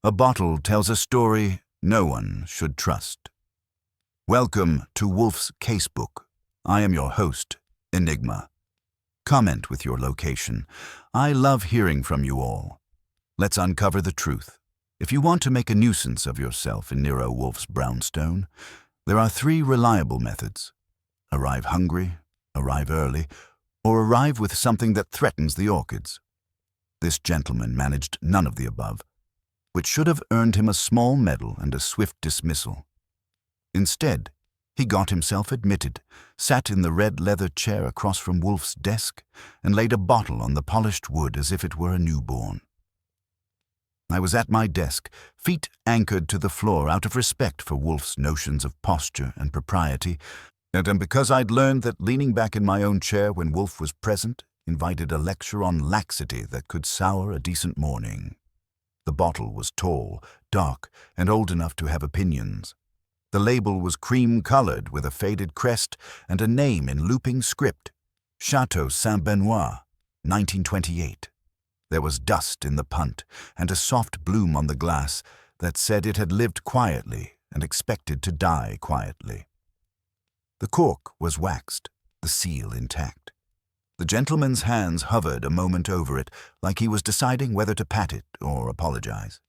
A bottle tells a story no one should trust. Welcome to Wolfe's Casebook. I am your host, Enigma. Comment with your location. I love hearing from you all. Let's uncover the truth. If you want to make a nuisance of yourself in Nero Wolfe's brownstone, there are 3 reliable methods. Arrive hungry, arrive early, or arrive with something that threatens the orchids. This gentleman managed none of the above, which should have earned him a small medal and a swift dismissal. Instead, he got himself admitted, sat in the red leather chair across from Wolfe's desk, and laid a bottle on the polished wood as if it were a newborn. I was at my desk, feet anchored to the floor out of respect for Wolfe's notions of posture and propriety, and because I'd learned that leaning back in my own chair when Wolfe was present invited a lecture on laxity that could sour a decent morning. The bottle was tall, dark, and old enough to have opinions. The label was cream-colored with a faded crest and a name in looping script, Chateau Saint-Benoît, 1928. There was dust in the punt and a soft bloom on the glass that said it had lived quietly and expected to die quietly. The cork was waxed, the seal intact. The gentleman's hands hovered a moment over it, like he was deciding whether to pat it or apologize.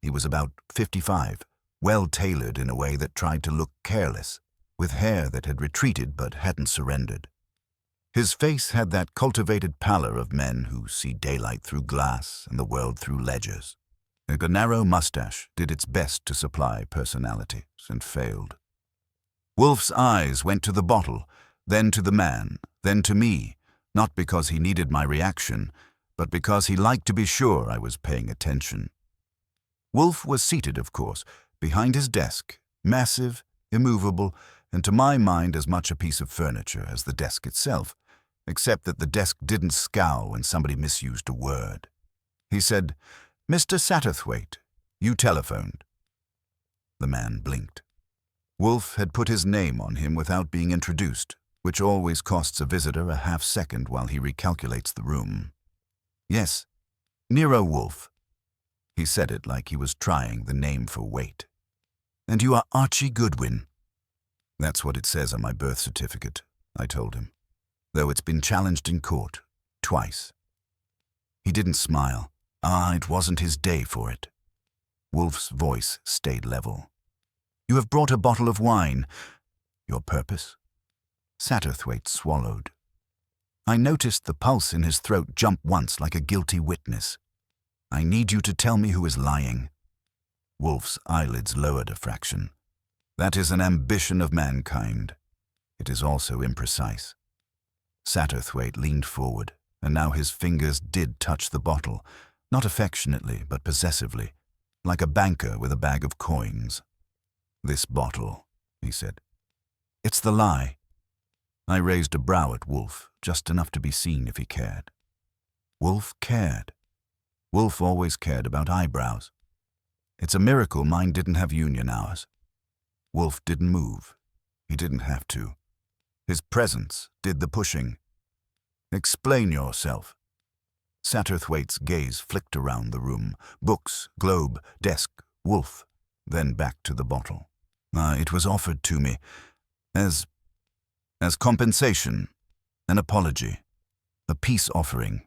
He was about 55, well-tailored in a way that tried to look careless, with hair that had retreated but hadn't surrendered. His face had that cultivated pallor of men who see daylight through glass and the world through ledgers. A narrow mustache did its best to supply personality, and failed. Wolfe's eyes went to the bottle, then to the man, then to me, not because he needed my reaction, but because he liked to be sure I was paying attention. Wolfe was seated, of course, behind his desk, massive, immovable, and to my mind as much a piece of furniture as the desk itself, except that the desk didn't scowl when somebody misused a word. He said, "Mr. Satterthwaite, you telephoned." The man blinked. Wolfe had put his name on him without being introduced, which always costs a visitor a half-second while he recalculates the room. "Yes, Nero Wolfe." He said it like he was trying the name for weight. "And you are Archie Goodwin." "That's what it says on my birth certificate," I told him, "though it's been challenged in court, twice." He didn't smile. It wasn't his day for it. Wolfe's voice stayed level. "You have brought a bottle of wine. Your purpose?" Satterthwaite swallowed. I noticed the pulse in his throat jump once like a guilty witness. "I need you to tell me who is lying." Wolfe's eyelids lowered a fraction. "That is an ambition of mankind. It is also imprecise." Satterthwaite leaned forward, and now his fingers did touch the bottle, not affectionately but possessively, like a banker with a bag of coins. "This bottle," he said. "It's the lie." I raised a brow at Wolfe, just enough to be seen if he cared. Wolfe cared. Wolfe always cared about eyebrows. It's a miracle mine didn't have union hours. Wolfe didn't move. He didn't have to. His presence did the pushing. "Explain yourself." Satterthwaite's gaze flicked around the room. Books, globe, desk, Wolfe, then back to the bottle. It was offered to me as compensation, an apology, a peace offering."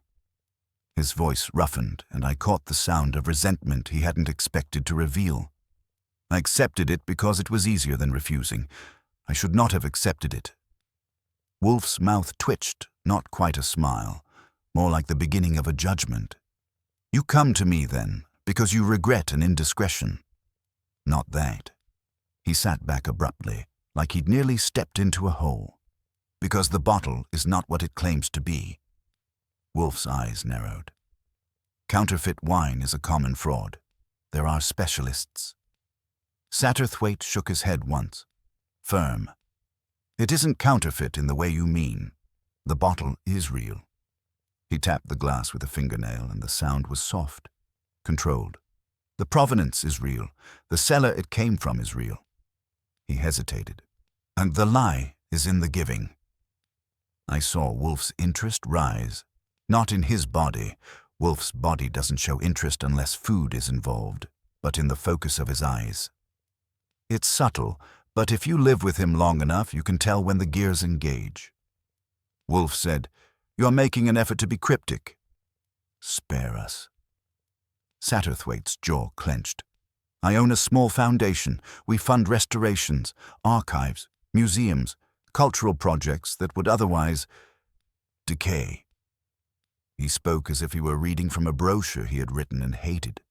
His voice roughened, and I caught the sound of resentment he hadn't expected to reveal. "I accepted it because it was easier than refusing. I should not have accepted it." Wolfe's mouth twitched, not quite a smile, more like the beginning of a judgment. "You come to me, then, because you regret an indiscretion." "Not that." He sat back abruptly, like he'd nearly stepped into a hole. "Because the bottle is not what it claims to be." Wolfe's eyes narrowed. "Counterfeit wine is a common fraud. There are specialists." Satterthwaite shook his head once. Firm. "It isn't counterfeit in the way you mean. The bottle is real." He tapped the glass with a fingernail, and the sound was soft, controlled. "The provenance is real. The cellar it came from is real." He hesitated. "And the lie is in the giving." I saw Wolfe's interest rise. Not in his body. Wolfe's body doesn't show interest unless food is involved. but in the focus of his eyes. It's subtle, but if you live with him long enough, you can tell when the gears engage. Wolfe said, "You're making an effort to be cryptic." "Spare us." Satterthwaite's jaw clenched. "I own a small foundation. We fund restorations, archives, museums, cultural projects that would otherwise decay." He spoke as if he were reading from a brochure he had written and hated.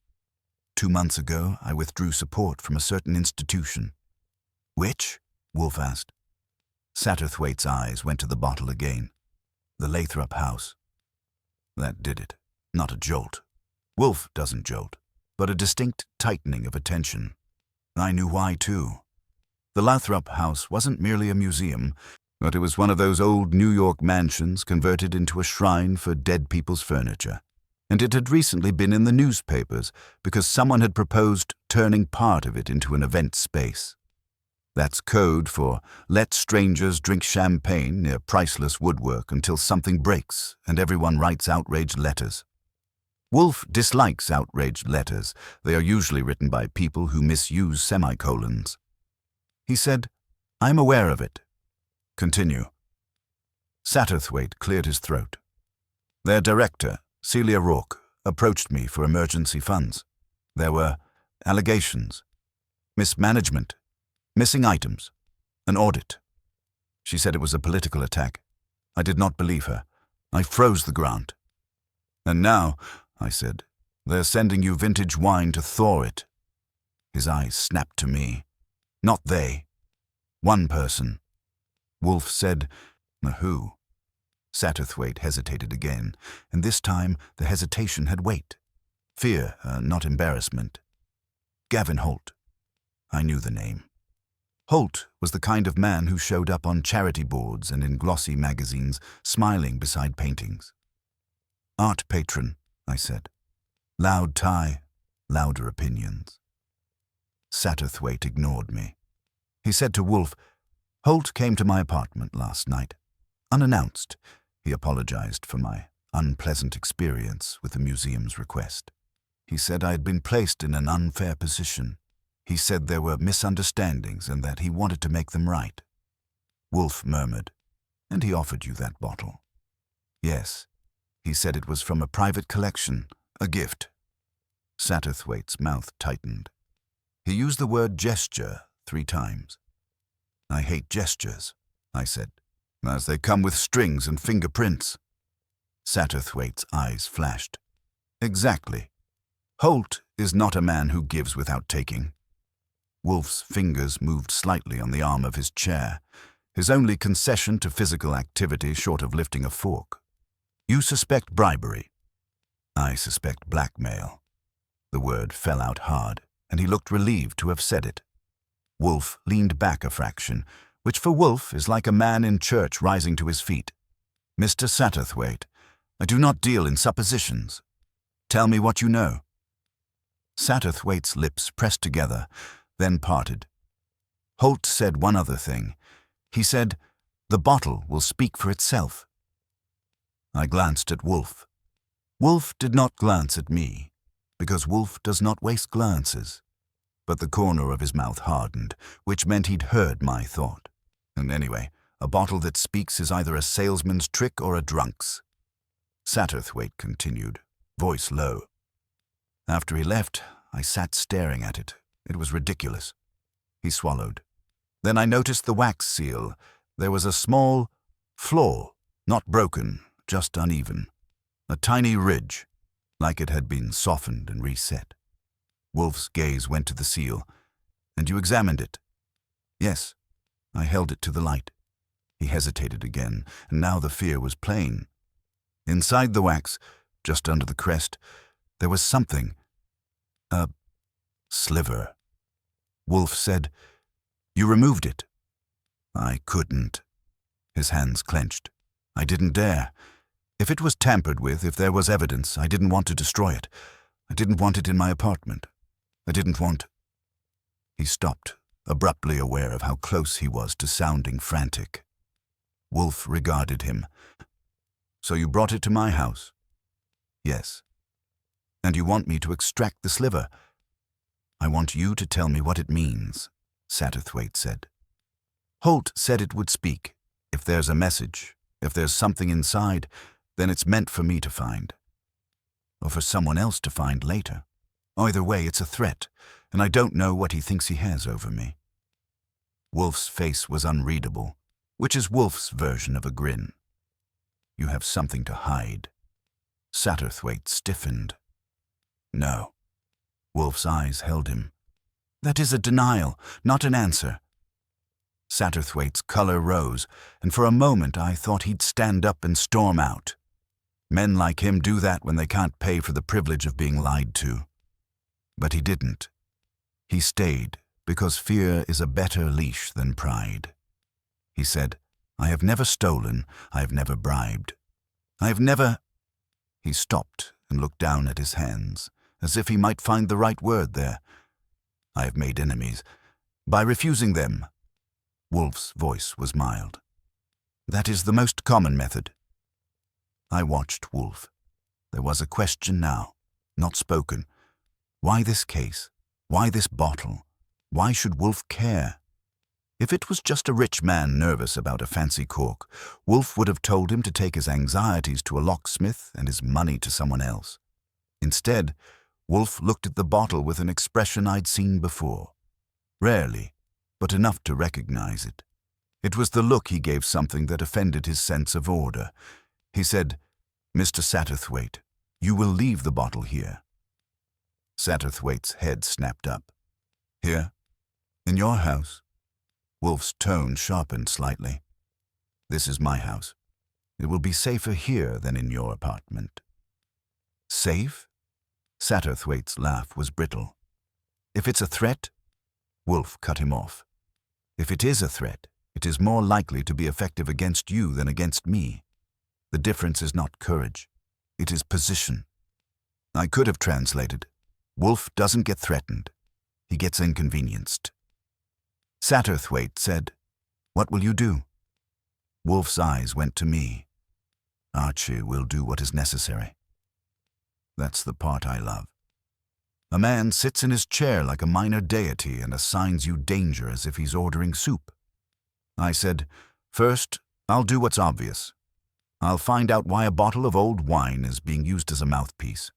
2 months ago, I withdrew support from a certain institution. "Which?" Wolfe asked. Satterthwaite's eyes went to the bottle again. "The Lathrop House." That did it. Not a jolt. Wolfe doesn't jolt, but a distinct tightening of attention. I knew why, too. The Lathrop House wasn't merely a museum, but it was one of those old New York mansions converted into a shrine for dead people's furniture. And it had recently been in the newspapers because someone had proposed turning part of it into an event space. That's code for let strangers drink champagne near priceless woodwork until something breaks and everyone writes outraged letters. Wolfe dislikes outraged letters. They are usually written by people who misuse semicolons. He said, "I'm aware of it. Continue." Satterthwaite cleared his throat. "Their director, Celia Rourke, approached me for emergency funds. There were allegations, mismanagement, missing items, an audit. She said it was a political attack. I did not believe her. I froze the grant. And now," I said, "they're sending you vintage wine to thaw it." His eyes snapped to me. "Not they. One person." Wolfe said, "Who?" Satterthwaite hesitated again, and this time the hesitation had weight. Fear, not embarrassment. "Gavin Holt." I knew the name. Holt was the kind of man who showed up on charity boards and in glossy magazines, smiling beside paintings. "Art patron," I said. "Loud tie, louder opinions." Satterthwaite ignored me. He said to Wolfe, "Holt came to my apartment last night. Unannounced, he apologized for my unpleasant experience with the museum's request. He said I had been placed in an unfair position. He said there were misunderstandings and that he wanted to make them right." Wolfe murmured, "And he offered you that bottle?" "Yes. He said it was from a private collection, a gift." Satterthwaite's mouth tightened. He used the word gesture 3 times. "I hate gestures," I said, "as they come with strings and fingerprints." Satterthwaite's eyes flashed. "Exactly. Holt is not a man who gives without taking." Wolfe's fingers moved slightly on the arm of his chair, his only concession to physical activity short of lifting a fork. "You suspect bribery." "I suspect blackmail." The word fell out hard, and he looked relieved to have said it. Wolfe leaned back a fraction, which for Wolfe is like a man in church rising to his feet. "Mr. Satterthwaite, I do not deal in suppositions. Tell me what you know." Satterthwaite's lips pressed together, then parted. Holt said one other thing. He said, "The bottle will speak for itself." I glanced at Wolfe. Wolfe did not glance at me, because Wolfe does not waste glances. But the corner of his mouth hardened, which meant he'd heard my thought. And anyway, a bottle that speaks is either a salesman's trick or a drunk's. Satterthwaite continued, voice low. After he left, I sat staring at it. It was ridiculous. He swallowed. Then I noticed the wax seal. There was a small flaw, not broken, just uneven. A tiny ridge, like it had been softened and reset. Wolfe's gaze went to the seal. "And you examined it?" "Yes." I held it to the light. He hesitated again, and now the fear was plain. Inside the wax, just under the crest, there was something. A sliver. Wolfe said, "You removed it." I couldn't. His hands clenched. I didn't dare. If it was tampered with, if there was evidence, I didn't want to destroy it. I didn't want it in my apartment. I didn't want... He stopped, abruptly aware of how close he was to sounding frantic. Wolfe regarded him. "So you brought it to my house?" "Yes." "And you want me to extract the sliver?" I want you to tell me what it means, Satterthwaite said. Holt said it would speak. If there's a message, if there's something inside, then it's meant for me to find. Or for someone else to find later. Either way, it's a threat, and I don't know what he thinks he has over me. Wolfe's face was unreadable, which is Wolfe's version of a grin. You have something to hide. Satterthwaite stiffened. No. Wolfe's eyes held him. That is a denial, not an answer. Satterthwaite's color rose, and for a moment I thought he'd stand up and storm out. Men like him do that when they can't pay for the privilege of being lied to. But he didn't. He stayed, because fear is a better leash than pride. He said, I have never stolen, I have never bribed. I have never... He stopped and looked down at his hands, as if he might find the right word there. I have made enemies. By refusing them. Wolfe's voice was mild. That is the most common method. I watched Wolfe. There was a question now, not spoken. Why this case? Why this bottle? Why should Wolfe care? If it was just a rich man nervous about a fancy cork, Wolfe would have told him to take his anxieties to a locksmith and his money to someone else. Instead, Wolfe looked at the bottle with an expression I'd seen before. Rarely, but enough to recognize it. It was the look he gave something that offended his sense of order. He said, Mr. Satterthwaite, you will leave the bottle here. Satterthwaite's head snapped up. Here? In your house? Wolfe's tone sharpened slightly. This is my house. It will be safer here than in your apartment. Safe? Satterthwaite's laugh was brittle. If it's a threat? Wolfe cut him off. If it is a threat, it is more likely to be effective against you than against me. The difference is not courage. It is position. I could have translated. Wolfe doesn't get threatened. He gets inconvenienced. Satterthwaite said, What will you do? Wolfe's eyes went to me. Archie will do what is necessary. That's the part I love. A man sits in his chair like a minor deity and assigns you danger as if he's ordering soup. I said, First, I'll do what's obvious. I'll find out why a bottle of old wine is being used as a mouthpiece.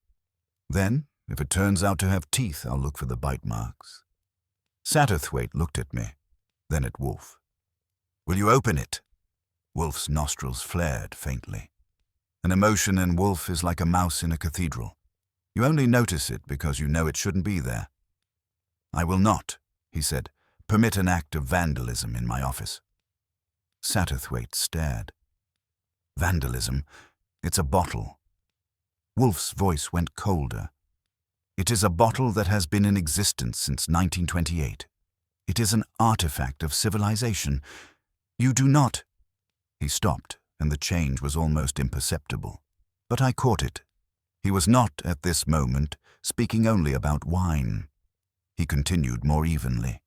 Then, if it turns out to have teeth, I'll look for the bite marks. Satterthwaite looked at me, then at Wolfe. Will you open it? Wolfe's nostrils flared faintly. An emotion in Wolfe is like a mouse in a cathedral. You only notice it because you know it shouldn't be there. I will not, he said, permit an act of vandalism in my office. Satterthwaite stared. Vandalism? It's a bottle. Wolfe's voice went colder. It is a bottle that has been in existence since 1928. It is an artifact of civilization. You do not... He stopped, and the change was almost imperceptible. But I caught it. He was not, at this moment, speaking only about wine. He continued more evenly.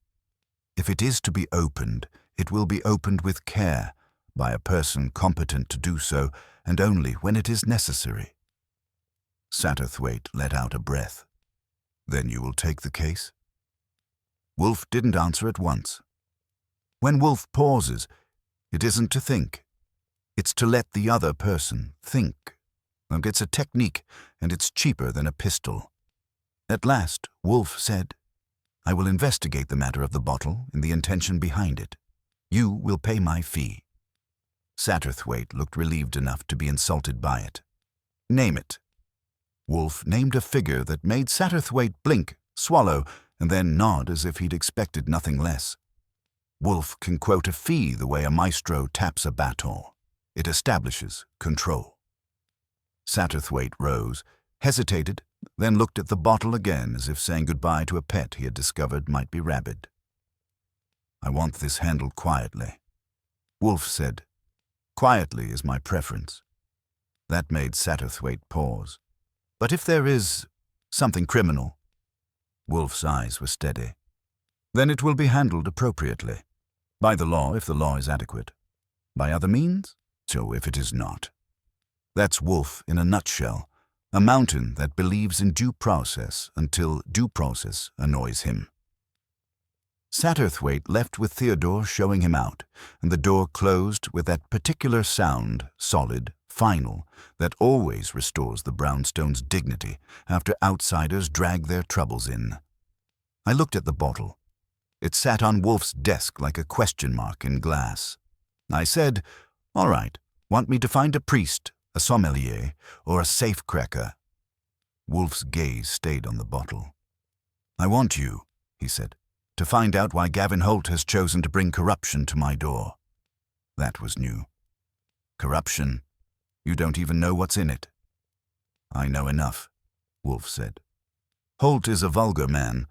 If it is to be opened, it will be opened with care, by a person competent to do so, and only when it is necessary. Satterthwaite let out a breath. Then you will take the case? Wolfe didn't answer at once. When Wolfe pauses, it isn't to think. It's to let the other person think. It's a technique, and it's cheaper than a pistol. At last, Wolfe said, I will investigate the matter of the bottle and the intention behind it. You will pay my fee. Satterthwaite looked relieved enough to be insulted by it. Name it. Wolfe named a figure that made Satterthwaite blink, swallow, and then nod as if he'd expected nothing less. Wolfe can quote a fee the way a maestro taps a baton. It establishes control. Satterthwaite rose, hesitated, then looked at the bottle again as if saying goodbye to a pet he had discovered might be rabid. I want this handled quietly. Wolfe said, Quietly is my preference. That made Satterthwaite pause. But if there is something criminal, Wolfe's eyes were steady, then it will be handled appropriately. By the law, if the law is adequate. By other means, so if it is not. That's Wolfe in a nutshell, a mountain that believes in due process until due process annoys him. Satterthwaite left with Theodore showing him out, and the door closed with that particular sound, solid, final, that always restores the brownstone's dignity after outsiders drag their troubles in. I looked at the bottle. It sat on Wolfe's desk like a question mark in glass. I said, "All right, want me to find a priest, a sommelier, or a safe-cracker?" Wolfe's gaze stayed on the bottle. "I want you," he said, "to find out why Gavin Holt has chosen to bring corruption to my door." That was new. "Corruption? You don't even know what's in it." "I know enough," Wolfe said. "Holt is a vulgar man.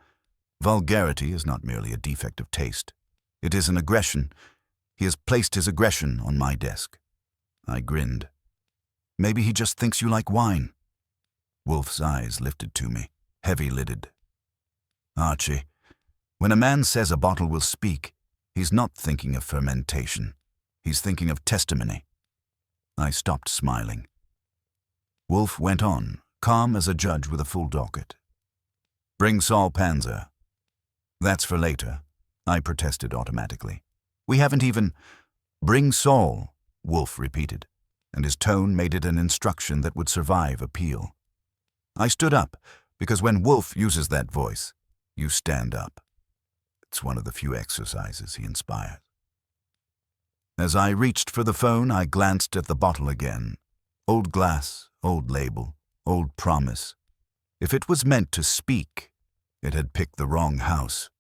Vulgarity is not merely a defect of taste. It is an aggression. He has placed his aggression on my desk." I grinned. "Maybe he just thinks you like wine." Wolfe's eyes lifted to me, heavy-lidded. "Archie, when a man says a bottle will speak, he's not thinking of fermentation. He's thinking of testimony." I stopped smiling. Wolfe went on, calm as a judge with a full docket. "Bring Saul Panzer." "That's for later," I protested automatically. "We haven't even—" "Bring Saul," Wolfe repeated, and his tone made it an instruction that would survive appeal. I stood up, because when Wolfe uses that voice, you stand up. It's one of the few exercises he inspires. As I reached for the phone, I glanced at the bottle again. Old glass, old label, old promise. If it was meant to speak, it had picked the wrong house.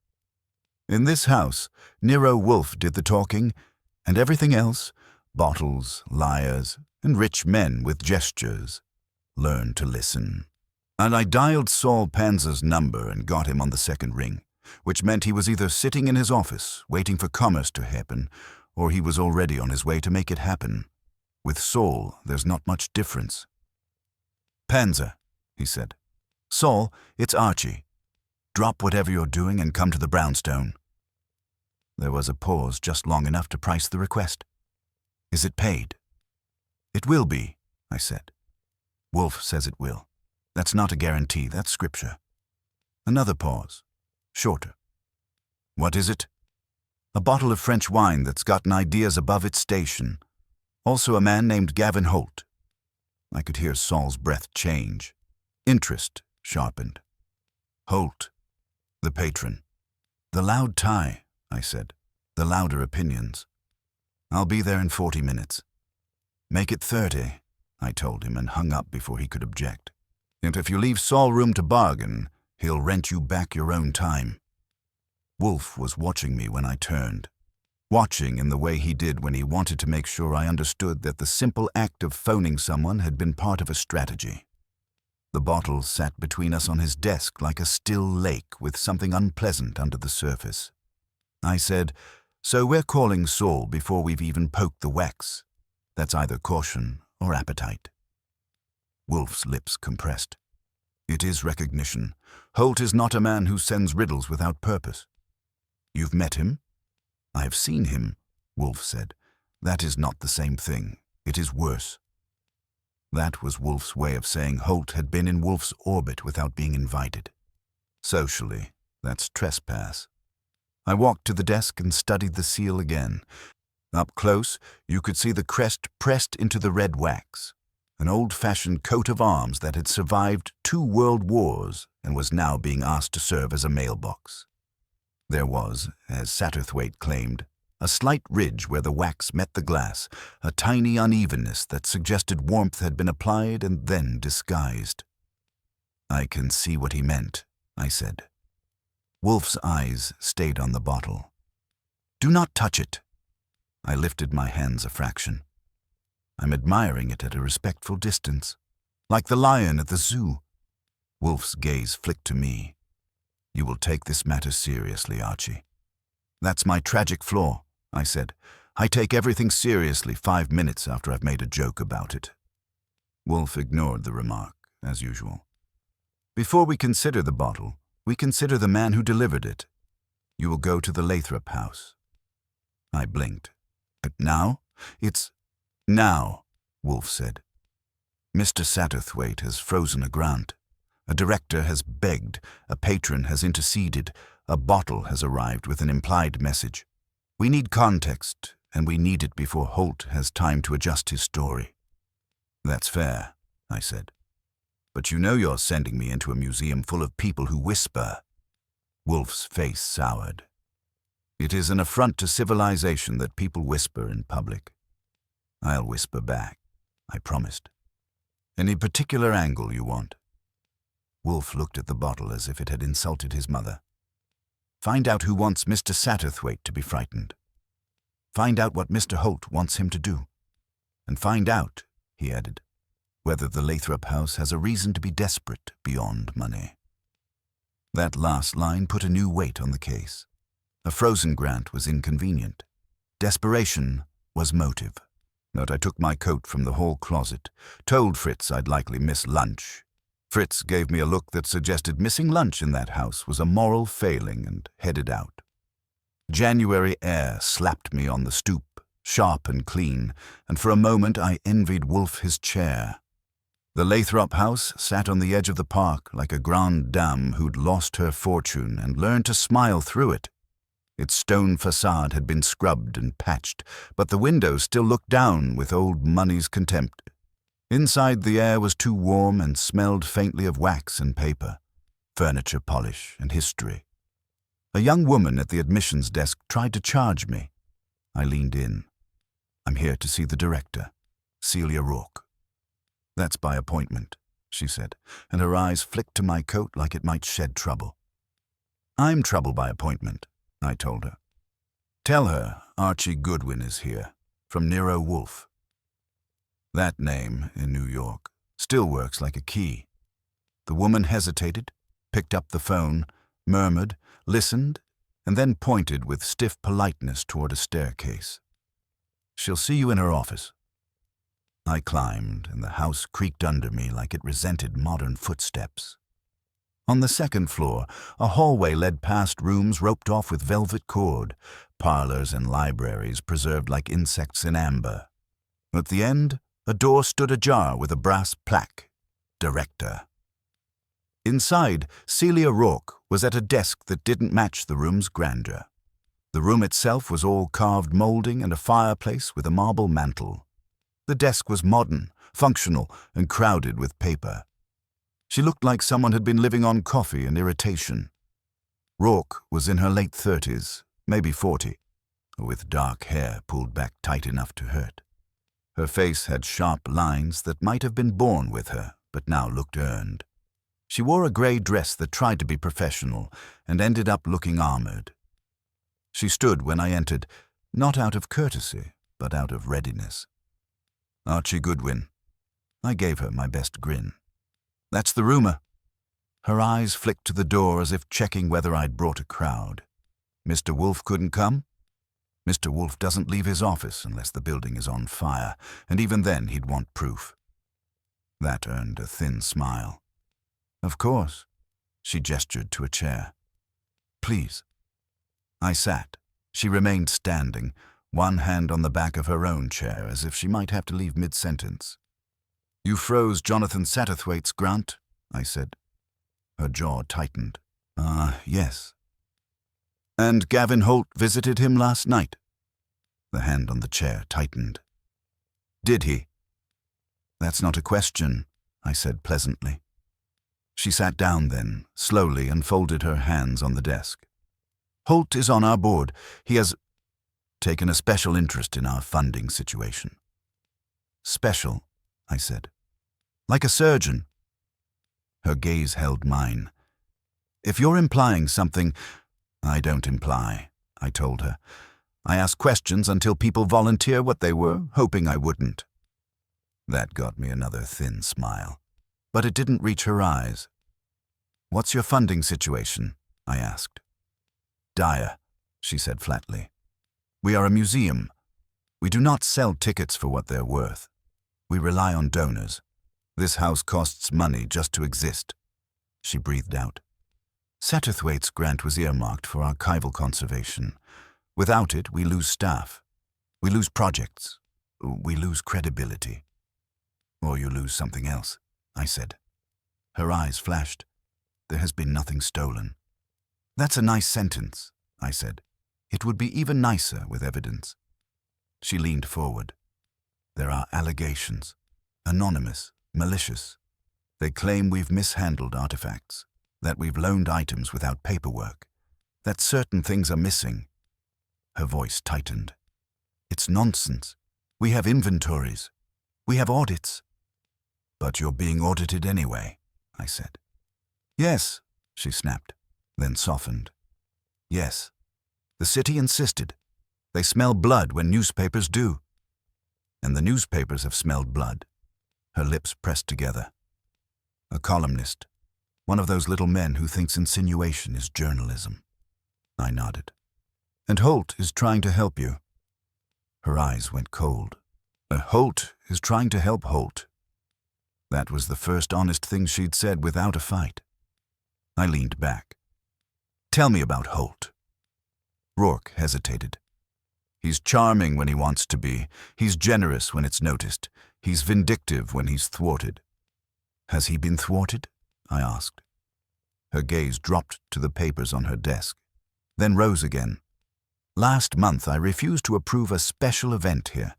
In this house, Nero Wolfe did the talking, and everything else, bottles, liars, and rich men with gestures, learned to listen. And I dialed Saul Panzer's number and got him on the second ring, which meant he was either sitting in his office waiting for commerce to happen, or he was already on his way to make it happen. With Saul, there's not much difference. "Panzer," he said. "Saul, it's Archie. Drop whatever you're doing and come to the brownstone." There was a pause just long enough to price the request. "Is it paid?" "It will be," I said. "Wolfe says it will. That's not a guarantee, that's scripture." Another pause, shorter. "What is it?" "A bottle of French wine that's gotten ideas above its station. Also a man named Gavin Holt." I could hear Saul's breath change. Interest sharpened. "Holt, the patron." "The loud tie," I said. "The louder opinions." "I'll be there in 40 minutes. "Make it 30, I told him and hung up before he could object. "And if you leave Saul room to bargain, he'll rent you back your own time." Wolfe was watching me when I turned. Watching in the way he did when he wanted to make sure I understood that the simple act of phoning someone had been part of a strategy. The bottle sat between us on his desk like a still lake with something unpleasant under the surface. I said, "So we're calling Saul before we've even poked the wax. That's either caution or appetite." Wolfe's lips compressed. "It is recognition. Holt is not a man who sends riddles without purpose." "You've met him?" "I have seen him," Wolfe said. "That is not the same thing. It is worse." That was Wolfe's way of saying Holt had been in Wolfe's orbit without being invited. Socially, that's trespass. I walked to the desk and studied the seal again. Up close, you could see the crest pressed into the red wax, an old-fashioned coat of arms that had survived 2 world wars and was now being asked to serve as a mailbox. There was, as Satterthwaite claimed, a slight ridge where the wax met the glass, a tiny unevenness that suggested warmth had been applied and then disguised. "I can see what he meant," I said. Wolfe's eyes stayed on the bottle. "Do not touch it." I lifted my hands a fraction. "I'm admiring it at a respectful distance, like the lion at the zoo." Wolfe's gaze flicked to me. "You will take this matter seriously, Archie." "That's my tragic flaw," I said. "I take everything seriously 5 minutes after I've made a joke about it." Wolfe ignored the remark, as usual. "Before we consider the bottle, we consider the man who delivered it. You will go to the Lathrop house." I blinked. "Now?" "It's now," Wolfe said. Mr. Satterthwaite has frozen a grant. A director has begged, a patron has interceded, a bottle has arrived with an implied message. We need context, and we need it before Holt has time to adjust his story. That's fair, I said. But you know you're sending me into a museum full of people who whisper. Wolfe's face soured. It is an affront to civilization that people whisper in public. I'll whisper back, I promised. Any particular angle you want? Wolfe looked at the bottle as if it had insulted his mother. Find out who wants Mr. Satterthwaite to be frightened. Find out what Mr. Holt wants him to do. And find out, he added, whether the Lathrop house has a reason to be desperate beyond money. That last line put a new weight on the case. A frozen grant was inconvenient. Desperation was motive. But I took my coat from the hall closet, told Fritz I'd likely miss lunch. Fritz gave me a look that suggested missing lunch in that house was a moral failing and headed out. January air slapped me on the stoop, sharp and clean, and for a moment I envied Wolfe his chair. The Lathrop house sat on the edge of the park like a grande dame who'd lost her fortune and learned to smile through it. Its stone facade had been scrubbed and patched, but the windows still looked down with old money's contempt. Inside the air was too warm and smelled faintly of wax and paper, furniture polish and history. A young woman at the admissions desk tried to charge me. I leaned in. I'm here to see the director, Celia Rourke. That's by appointment, she said, and her eyes flicked to my coat like it might shed trouble. I'm trouble by appointment, I told her. Tell her Archie Goodwin is here, from Nero Wolfe. That name, in New York, still works like a key. The woman hesitated, picked up the phone, murmured, listened, and then pointed with stiff politeness toward a staircase. She'll see you in her office. I climbed, and the house creaked under me like it resented modern footsteps. On the second floor, a hallway led past rooms roped off with velvet cord, parlors and libraries preserved like insects in amber. At the end, a door stood ajar with a brass plaque, Director. Inside, Celia Rourke was at a desk that didn't match the room's grandeur. The room itself was all carved molding and a fireplace with a marble mantel. The desk was modern, functional, and crowded with paper. She looked like someone had been living on coffee and irritation. Rourke was in her late 30s, maybe 40, with dark hair pulled back tight enough to hurt. Her face had sharp lines that might have been born with her, but now looked earned. She wore a gray dress that tried to be professional and ended up looking armored. She stood when I entered, not out of courtesy, but out of readiness. Archie Goodwin. I gave her my best grin. That's the rumor. Her eyes flicked to the door as if checking whether I'd brought a crowd. Mr. Wolfe couldn't come? Mr. Wolfe doesn't leave his office unless the building is on fire, and even then he'd want proof. That earned a thin smile. Of course. She gestured to a chair. Please. I sat. She remained standing, one hand on the back of her own chair, as if she might have to leave mid-sentence. You froze Jonathan Satterthwaite's grant, I said. Her jaw tightened. Yes. And Gavin Holt visited him last night. The hand on the chair tightened. Did he? That's not a question, I said pleasantly. She sat down then, slowly, and folded her hands on the desk. Holt is on our board. He has taken a special interest in our funding situation. Special, I said. Like a surgeon. Her gaze held mine. If you're implying something, I don't imply, I told her. I ask questions until people volunteer what they were, hoping I wouldn't. That got me another thin smile, but it didn't reach her eyes. What's your funding situation? I asked. Dire, she said flatly. We are a museum. We do not sell tickets for what they're worth. We rely on donors. This house costs money just to exist. She breathed out. Satterthwaite's grant was earmarked for archival conservation. Without it, we lose staff. We lose projects. We lose credibility. Or you lose something else, I said. Her eyes flashed. There has been nothing stolen. That's a nice sentence, I said. It would be even nicer with evidence. She leaned forward. There are allegations. Anonymous, malicious. They claim we've mishandled artifacts, that we've loaned items without paperwork, that certain things are missing. Her voice tightened. It's nonsense. We have inventories. We have audits. But you're being audited anyway, I said. Yes, she snapped, then softened. Yes. The city insisted. They smell blood when newspapers do. And the newspapers have smelled blood. Her lips pressed together. A columnist. One of those little men who thinks insinuation is journalism. I nodded. And Holt is trying to help you. Her eyes went cold. Holt is trying to help Holt. That was the first honest thing she'd said without a fight. I leaned back. Tell me about Holt. Rourke hesitated. He's charming when he wants to be. He's generous when it's noticed. He's vindictive when he's thwarted. Has he been thwarted? I asked. Her gaze dropped to the papers on her desk, then rose again. Last month I refused to approve a special event here,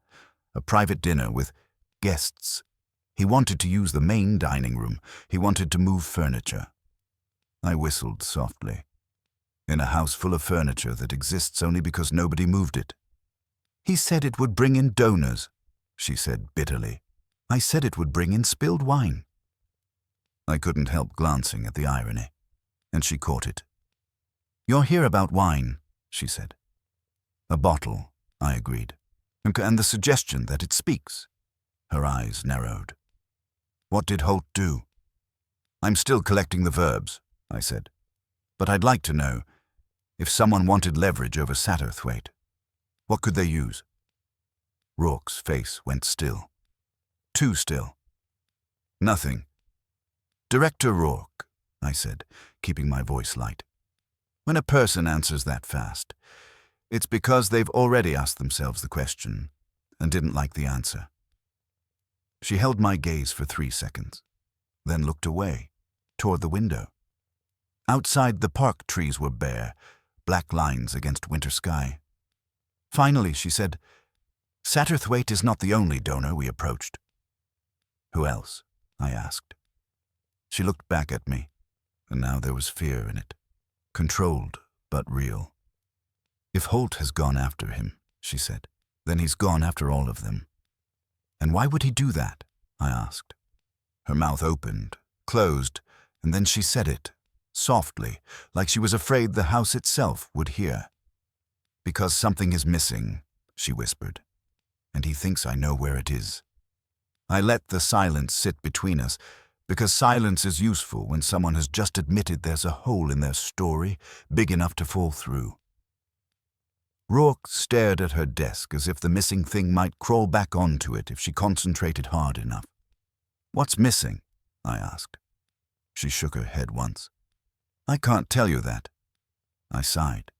a private dinner with guests. He wanted to use the main dining room. He wanted to move furniture. I whistled softly. In a house full of furniture that exists only because nobody moved it. He said it would bring in donors, she said bitterly. I said it would bring in spilled wine. I couldn't help glancing at the irony, and she caught it. You're here about wine, she said. A bottle, I agreed, and the suggestion that it speaks. Her eyes narrowed. What did Holt do? I'm still collecting the verbs, I said. But I'd like to know, if someone wanted leverage over Satterthwaite, what could they use? Rourke's face went still. Too still. Nothing. Director Rourke, I said, keeping my voice light. When a person answers that fast, it's because they've already asked themselves the question and didn't like the answer. She held my gaze for 3 seconds, then looked away, toward the window. Outside, the park trees were bare, black lines against winter sky. Finally, she said, Satterthwaite is not the only donor we approached. Who else? I asked. She looked back at me, and now there was fear in it, controlled but real. If Holt has gone after him, she said, then he's gone after all of them. And why would he do that? I asked. Her mouth opened, closed, and then she said it, softly, like she was afraid the house itself would hear. Because something is missing, she whispered, and he thinks I know where it is. I let the silence sit between us, because silence is useful when someone has just admitted there's a hole in their story big enough to fall through. Rourke stared at her desk as if the missing thing might crawl back onto it if she concentrated hard enough. What's missing? I asked. She shook her head once. I can't tell you that. I sighed.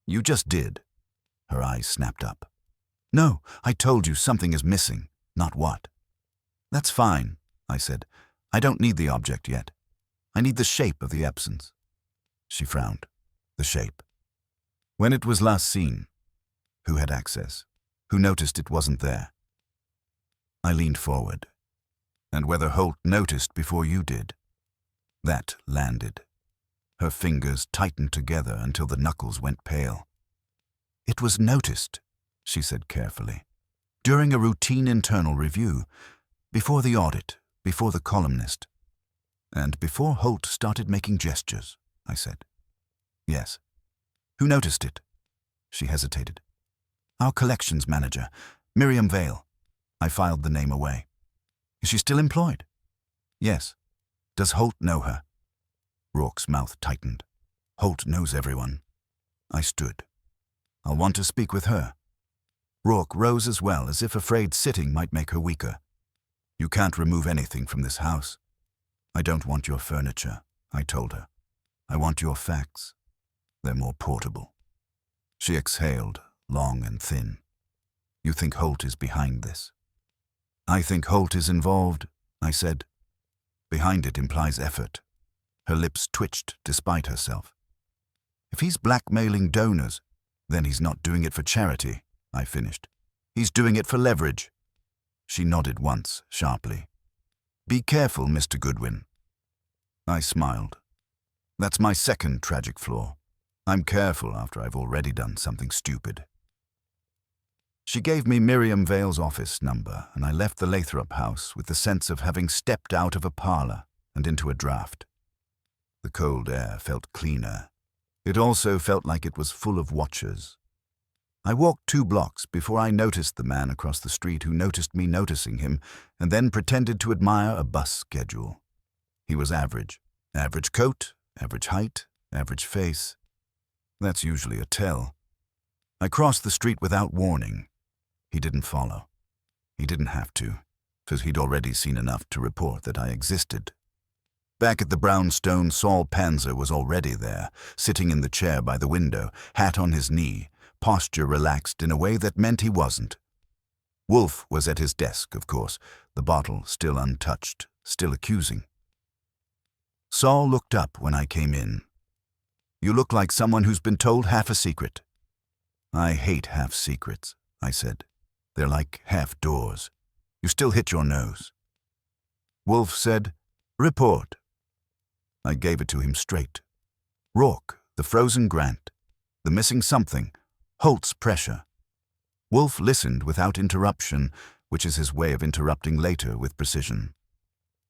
You just did. Her eyes snapped up. No, I told you something is missing, not what. That's fine, I said. I don't need the object yet. I need the shape of the absence. She frowned. The shape. When it was last seen. Who had access? Who noticed it wasn't there? I leaned forward. And whether Holt noticed before you did. That landed. Her fingers tightened together until the knuckles went pale. It was noticed, she said carefully, during a routine internal review, before the audit, before the columnist, and before Holt started making gestures, I said. Yes. Who noticed it? She hesitated. Our collections manager, Miriam Vale. I filed the name away. Is she still employed? Yes. Does Holt know her? Rourke's mouth tightened. Holt knows everyone. I stood. I'll want to speak with her. Rourke rose as well, as if afraid sitting might make her weaker. You can't remove anything from this house. I don't want your furniture, I told her. I want your facts. They're more portable. She exhaled, long and thin. You think Holt is behind this? I think Holt is involved, I said. Behind it implies effort. Her lips twitched despite herself. If he's blackmailing donors, then he's not doing it for charity, I finished. He's doing it for leverage. She nodded once, sharply. Be careful, Mr. Goodwin. I smiled. That's my second tragic flaw. I'm careful after I've already done something stupid. She gave me Miriam Vale's office number, and I left the Lathrop house with the sense of having stepped out of a parlor and into a draft. The cold air felt cleaner. It also felt like it was full of watchers. I walked 2 blocks before I noticed the man across the street who noticed me noticing him and then pretended to admire a bus schedule. He was average. Average coat, average height, average face. That's usually a tell. I crossed the street without warning. He didn't follow. He didn't have to, because he'd already seen enough to report that I existed. Back at the brownstone, Saul Panzer was already there, sitting in the chair by the window, hat on his knee, posture relaxed in a way that meant he wasn't. Wolfe was at his desk, of course, the bottle still untouched, still accusing. Saul looked up when I came in. You look like someone who's been told half a secret. I hate half secrets, I said. They're like half doors. You still hit your nose. Wolfe said, Report. I gave it to him straight. Rourke, the frozen Grant, the missing something, Holt's pressure. Wolfe listened without interruption, which is his way of interrupting later with precision.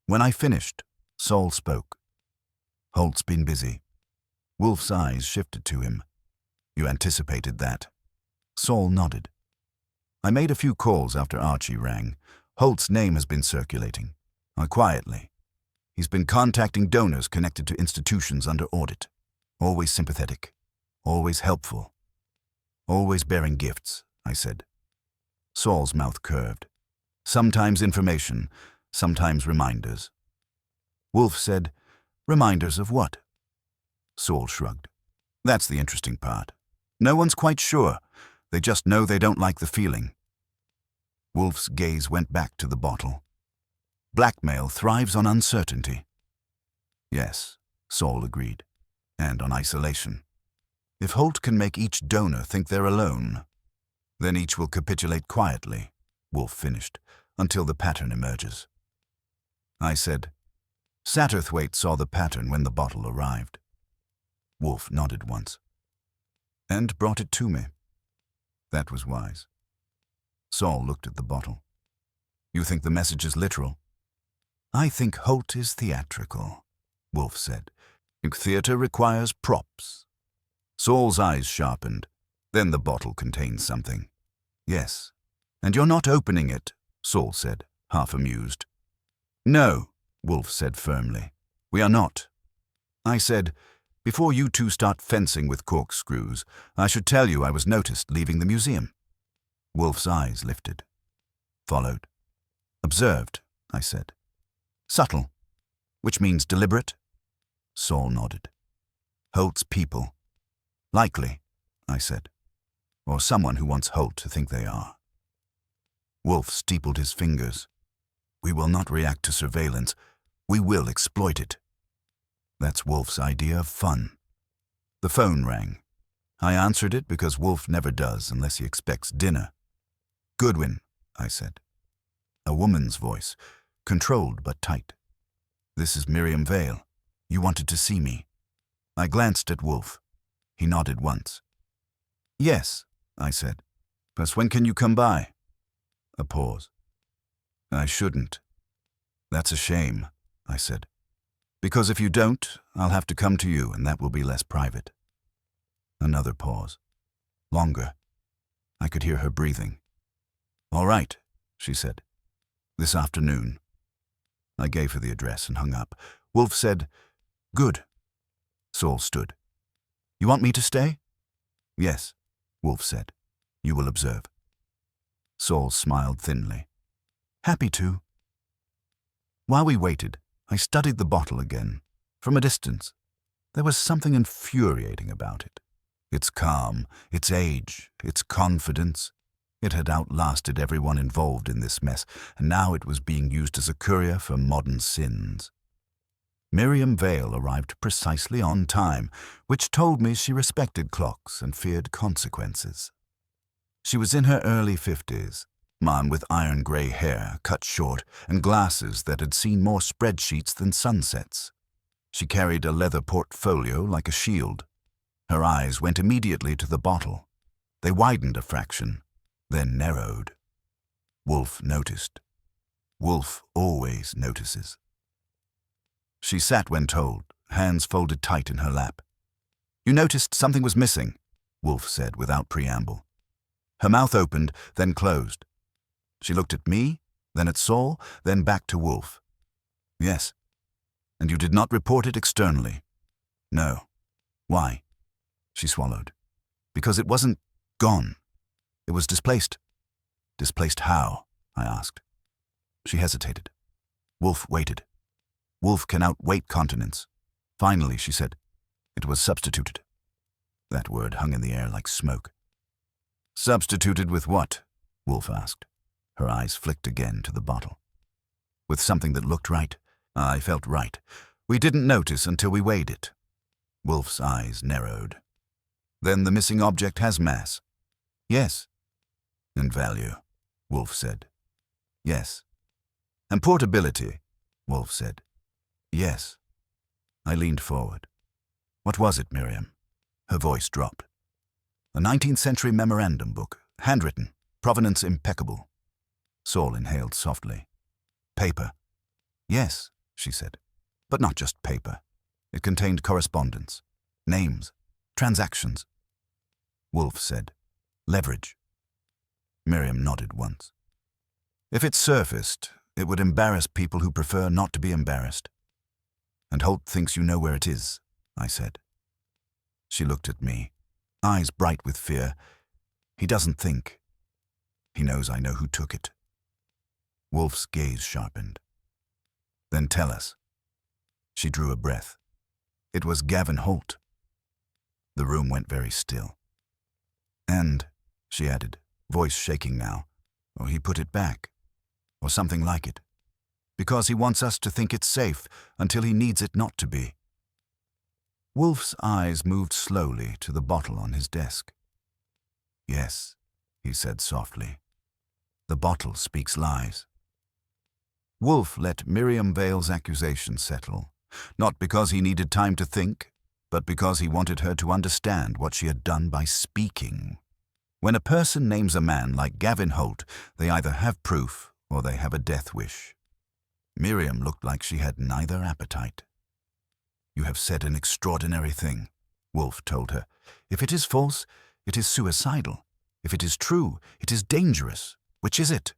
When I finished, Saul spoke. Holt's been busy. Wolfe's eyes shifted to him. You anticipated that. Saul nodded. I made a few calls after Archie rang. Holt's name has been circulating. Quietly. He's been contacting donors connected to institutions under audit. Always sympathetic. Always helpful. Always bearing gifts, I said. Saul's mouth curved. Sometimes information, sometimes reminders. Wolfe said, Reminders of what? Saul shrugged. That's the interesting part. No one's quite sure. They just know they don't like the feeling. Wolfe's gaze went back to the bottle. Blackmail thrives on uncertainty. Yes, Saul agreed, and on isolation. If Holt can make each donor think they're alone, then each will capitulate quietly, Wolfe finished, until the pattern emerges. I said, Satterthwaite saw the pattern when the bottle arrived. Wolfe nodded once. And brought it to me. That was wise. Saul looked at the bottle. You think the message is literal? I think Holt is theatrical, Wolfe said. Theater requires props. Saul's eyes sharpened. Then the bottle contains something. Yes. And you're not opening it, Saul said, half amused. No, Wolfe said firmly. We are not. I said, before you two start fencing with corkscrews, I should tell you I was noticed leaving the museum. Wolfe's eyes lifted. Followed. Observed, I said. Subtle, which means deliberate. Saul nodded. Holt's people. Likely, I said. Or someone who wants Holt to think they are. Wolfe steepled his fingers. We will not react to surveillance. We will exploit it. That's Wolfe's idea of fun. The phone rang. I answered it because Wolfe never does unless he expects dinner. Goodwin, I said. A woman's voice, controlled but tight. This is Miriam Vale. You wanted to see me. I glanced at Wolfe. He nodded once. Yes, I said. But when can you come by? A pause. I shouldn't. That's a shame, I said. Because if you don't, I'll have to come to you, and that will be less private. Another pause. Longer. I could hear her breathing. All right, she said. This afternoon. I gave her the address and hung up. Wolfe said, Good. Saul stood. You want me to stay? Yes, Wolfe said. You will observe. Saul smiled thinly. Happy to. While we waited, I studied the bottle again, from a distance. There was something infuriating about it. Its calm, its age, its confidence. It had outlasted everyone involved in this mess, and now it was being used as a courier for modern sins. Miriam Vale arrived precisely on time, which told me she respected clocks and feared consequences. She was in her early 50s, man with iron-grey hair cut short and glasses that had seen more spreadsheets than sunsets. She carried a leather portfolio like a shield. Her eyes went immediately to the bottle. They widened a fraction, then narrowed. Wolfe noticed. Wolfe always notices. She sat when told, hands folded tight in her lap. "You noticed something was missing," Wolfe said without preamble. Her mouth opened, then closed. She looked at me, then at Saul, then back to Wolfe. "Yes. And you did not report it externally?" "No." "Why?" She swallowed. "Because it wasn't gone. It was displaced." "Displaced how?" I asked. She hesitated. Wolfe waited. Wolfe can outweight continents. Finally, she said, "It was substituted." That word hung in the air like smoke. "Substituted with what?" Wolfe asked. Her eyes flicked again to the bottle. "With something that looked right. I felt right. We didn't notice until we weighed it." Wolfe's eyes narrowed. "Then the missing object has mass?" "Yes." "And value?" Wolfe said. "Yes." "And portability?" Wolfe said. "Yes." I leaned forward. "What was it, Miriam?" Her voice dropped. "A 19th century memorandum book, handwritten, provenance impeccable." Saul inhaled softly. "Paper?" "Yes," she said. "But not just paper. It contained correspondence, names, transactions." Wolfe said, "Leverage." Miriam nodded once. "If it surfaced, it would embarrass people who prefer not to be embarrassed." "And Holt thinks you know where it is," I said. She looked at me, eyes bright with fear. "He doesn't think. He knows I know who took it." Wolfe's gaze sharpened. "Then tell us." She drew a breath. "It was Gavin Holt." The room went very still. "And," she added, voice shaking now, "or he put it back, or something like it. Because he wants us to think it's safe until he needs it not to be." Wolfe's eyes moved slowly to the bottle on his desk. "Yes," he said softly. "The bottle speaks lies." Wolfe let Miriam Vale's accusation settle, not because he needed time to think, but because he wanted her to understand what she had done by speaking. When a person names a man like Gavin Holt, they either have proof or they have a death wish. Miriam looked like she had neither appetite. "You have said an extraordinary thing," Wolfe told her. "If it is false, it is suicidal. If it is true, it is dangerous. Which is it?"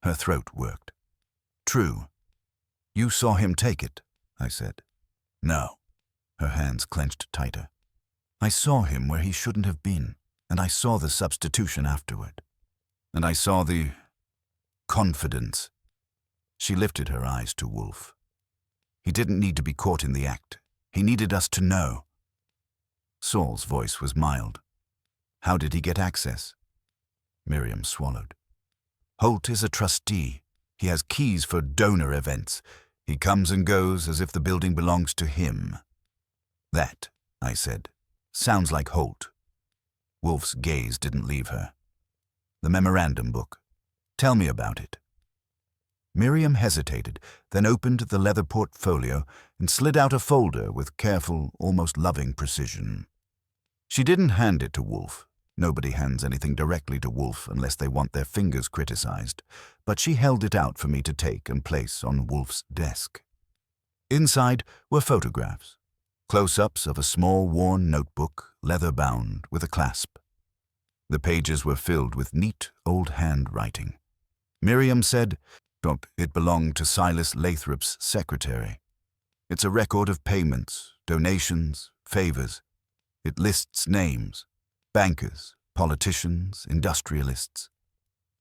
Her throat worked. "True." "You saw him take it," I said. "No." Her hands clenched tighter. "I saw him where he shouldn't have been, and I saw the substitution afterward. And I saw the confidence." She lifted her eyes to Wolfe. "He didn't need to be caught in the act. He needed us to know." Saul's voice was mild. "How did he get access?" Miriam swallowed. "Holt is a trustee. He has keys for donor events. He comes and goes as if the building belongs to him." "That," I said, "sounds like Holt." Wolfe's gaze didn't leave her. "The memorandum book. Tell me about it." Miriam hesitated, then opened the leather portfolio and slid out a folder with careful, almost loving precision. She didn't hand it to Wolfe. Nobody hands anything directly to Wolfe unless they want their fingers criticized, but she held it out for me to take and place on Wolfe's desk. Inside were photographs, close-ups of a small worn notebook, leather-bound, with a clasp. The pages were filled with neat old handwriting. Miriam said, "It belonged to Silas Lathrop's secretary. It's a record of payments, donations, favors. It lists names, bankers, politicians, industrialists.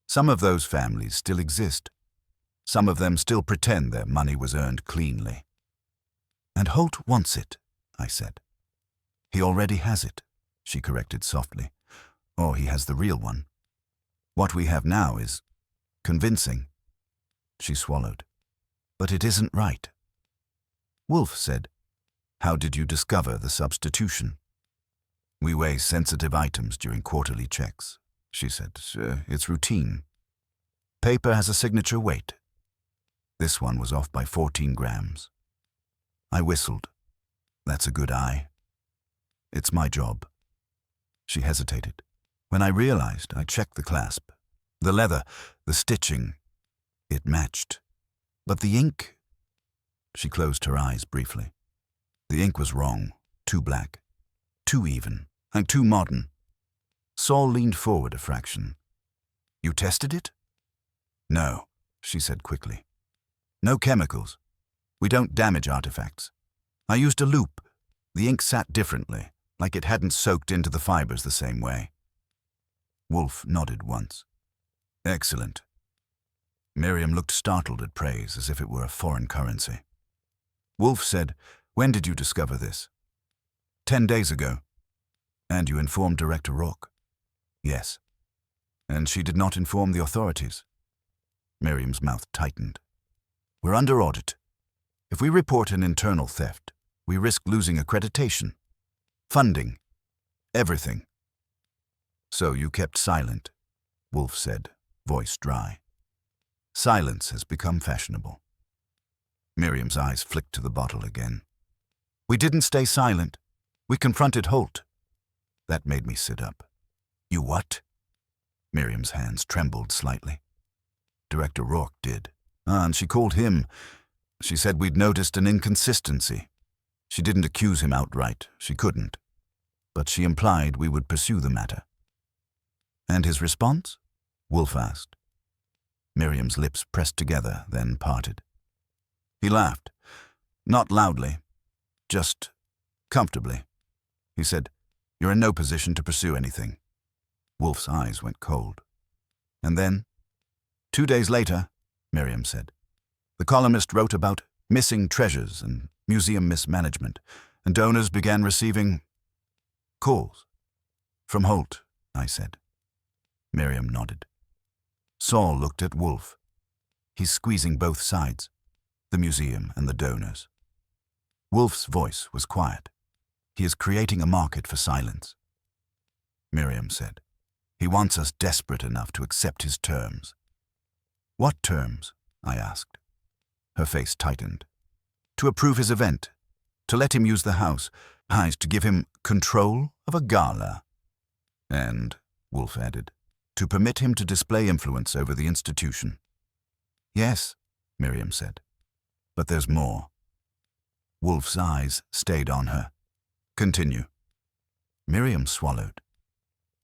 Some of those families still exist. Some of them still pretend their money was earned cleanly." "And Holt wants it," I said. "He already has it," she corrected softly. "Or he has the real one." What we have now is convincing. She swallowed. But it isn't right. Wolfe said, "How did you discover the substitution?" "We weigh sensitive items during quarterly checks," she said. It's routine. Paper has a signature weight. This one was off by 14 grams. I whistled. That's a good eye. It's my job. She hesitated. When I realized, I checked the clasp. The leather, the stitching, it matched. But the ink... She closed her eyes briefly. The ink was wrong, too black, too even, and too modern. Saul leaned forward a fraction. "You tested it?" "No," she said quickly. "No chemicals. We don't damage artifacts. I used a loop. The ink sat differently, like it hadn't soaked into the fibers the same way." Wolfe nodded once. "Excellent." Miriam looked startled at praise, as if it were a foreign currency. Wolfe said, "When did you discover this?" 10 days ago. "And you informed Director Rourke?" "Yes." "And she did not inform the authorities?" Miriam's mouth tightened. "We're under audit. If we report an internal theft, we risk losing accreditation, funding, everything." "So you kept silent," Wolfe said, voice dry. "Silence has become fashionable." Miriam's eyes flicked to the bottle again. "We didn't stay silent. We confronted Holt." That made me sit up. "You what?" Miriam's hands trembled slightly. "Director Rourke did. And she called him. She said we'd noticed an inconsistency. She didn't accuse him outright. She couldn't. But she implied we would pursue the matter." "And his response?" Wolfe asked. Miriam's lips pressed together, then parted. He laughed. Not loudly, just comfortably. He said, "You're in no position to pursue anything." Wolfe's eyes went cold. And then, 2 days later, Miriam said, the columnist wrote about missing treasures and museum mismanagement, and donors began receiving calls. "From Holt," I said. Miriam nodded. Saul looked at Wolfe. He's squeezing both sides, the museum and the donors. Wolfe's voice was quiet. He is creating a market for silence. Miriam said, "He wants us desperate enough to accept his terms." "What terms?" I asked. Her face tightened. "To approve his event, to let him use the house, to give him control of a gala." "And," Wolfe added, "to permit him to display influence over the institution." "Yes," Miriam said. "But there's more." Wolfe's eyes stayed on her. "Continue." Miriam swallowed.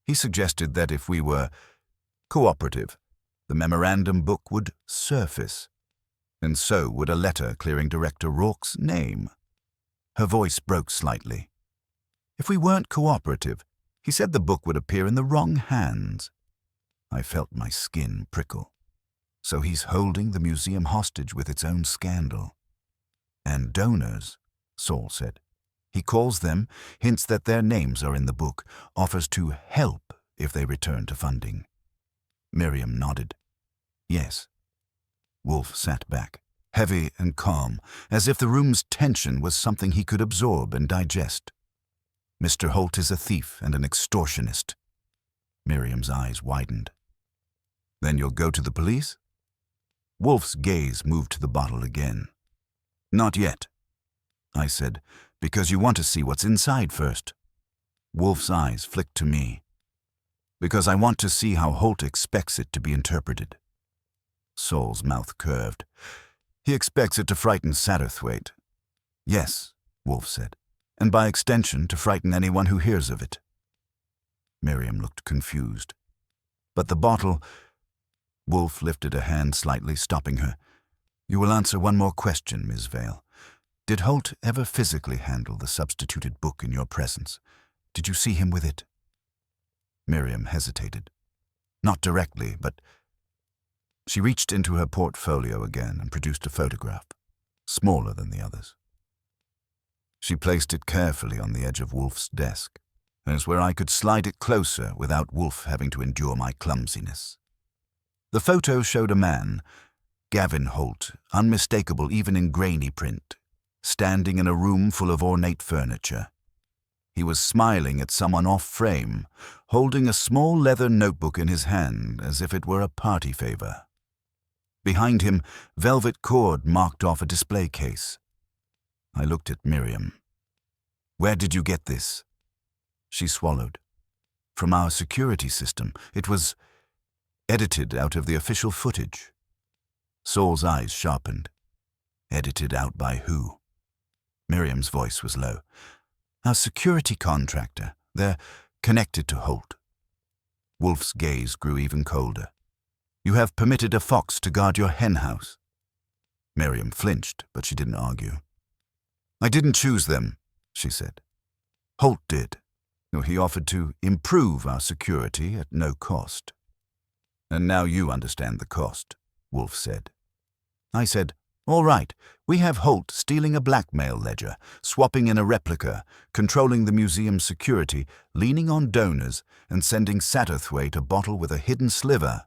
He suggested that if we were cooperative, the memorandum book would surface, and so would a letter clearing Director Rourke's name. Her voice broke slightly. If we weren't cooperative, he said the book would appear in the wrong hands. I felt my skin prickle. So he's holding the museum hostage with its own scandal. "And donors," Saul said. "He calls them, hints that their names are in the book, offers to help if they return to funding." Miriam nodded. "Yes." Wolfe sat back, heavy and calm, as if the room's tension was something he could absorb and digest. "Mr. Holt is a thief and an extortionist." Miriam's eyes widened. "Then you'll go to the police?" Wolfe's gaze moved to the bottle again. "Not yet," I said, "because you want to see what's inside first." Wolfe's eyes flicked to me. "Because I want to see how Holt expects it to be interpreted." Saul's mouth curved. "He expects it to frighten Satterthwaite." "Yes," Wolfe said, "and by extension to frighten anyone who hears of it." Miriam looked confused. "But the bottle—" Wolfe lifted a hand slightly, stopping her. "You will answer one more question, Ms. Vale. Did Holt ever physically handle the substituted book in your presence? Did you see him with it?" Miriam hesitated. "Not directly, but—" She reached into her portfolio again and produced a photograph, smaller than the others. She placed it carefully on the edge of Wolfe's desk, as where I could slide it closer without Wolfe having to endure my clumsiness. The photo showed a man, Gavin Holt, unmistakable even in grainy print, standing in a room full of ornate furniture. He was smiling at someone off-frame, holding a small leather notebook in his hand as if it were a party favor. Behind him, velvet cord marked off a display case. I looked at Miriam. "Where did you get this?" She swallowed. "From our security system. It was edited out of the official footage." Saul's eyes sharpened. "Edited out by who?" Miriam's voice was low. "Our security contractor. They're connected to Holt." Wolfe's gaze grew even colder. "You have permitted a fox to guard your hen house." Miriam flinched, but she didn't argue. "I didn't choose them," she said. "Holt did. He offered to improve our security at no cost." "And now you understand the cost," Wolfe said. I said, "All right, we have Holt stealing a blackmail ledger, swapping in a replica, controlling the museum's security, leaning on donors, and sending Satterthwaite a bottle with a hidden sliver."